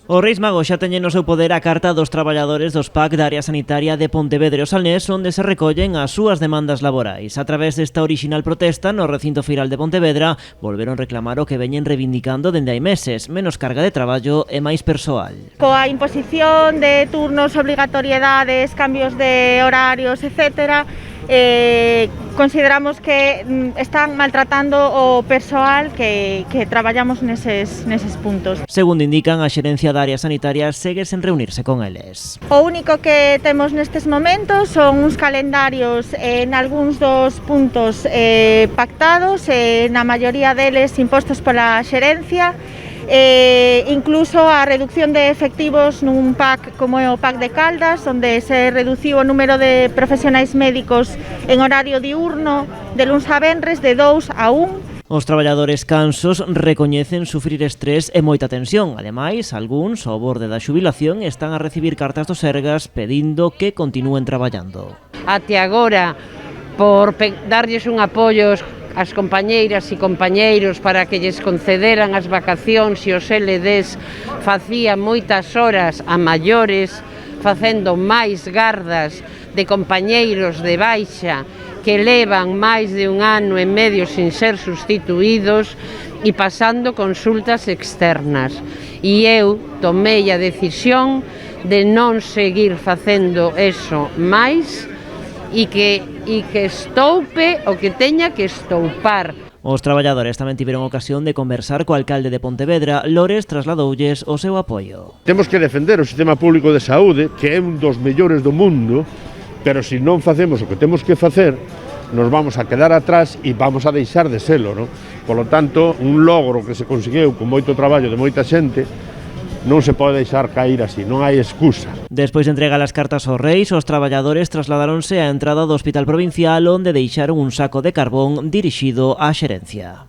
Os Reis Magos xa teñen no seu poder a carta dos traballadores dos PAC da área sanitaria de Pontevedra e o Salnés, onde se recollen as súas demandas laborais. A través desta orixinal protesta no recinto feiral de Pontevedra, volveron reclamar o que veñen reivindicando dende hai meses: menos carga de traballo e máis persoal. Coa imposición de turnos, obligatoriedades, cambios de horarios, etcétera, consideramos que están maltratando o persoal que traballamos neses puntos. Segundo indican, a xerencia da área sanitaria segue sen reunirse con eles. O único que temos nestes momentos son uns calendarios en algúns dos puntos pactados, na maioría deles impostos pola xerencia, incluso a reducción de efectivos nun PAC como é o PAC de Caldas, onde se reduciu o número de profesionais médicos en horario diurno de luns a venres de 2 a 1. Os traballadores cansos recoñecen sufrir estrés e moita tensión. Ademais, algúns, ao borde da xubilación, están a recibir cartas do Sergas pedindo que continúen traballando. Até agora, por darlles un apoio as compañeiras e compañeiros para que lles concederan as vacacións e os LDs, facía moitas horas a maiores, facendo máis gardas de compañeiros de baixa que levan máis de 1 ano e medio sin ser sustituídos e pasando consultas externas. E eu tomei a decisión de non seguir facendo eso máis e que estoupe o que teña que estoupar. Os traballadores tamén tiveron ocasión de conversar co alcalde de Pontevedra. Lores trasladoulles o seu apoio. Temos que defender o sistema público de saúde, que é un dos mellores do mundo, pero se non facemos o que temos que facer, nos vamos a quedar atrás e vamos a deixar de selo, non? Polo tanto, un logro que se conseguiu con moito traballo de moita xente non se pode deixar cair así, non hai excusa. Despois de entregar as cartas aos Reis, os traballadores trasladáronse á entrada do Hospital Provincial, onde deixaron un saco de carbón dirixido á xerencia.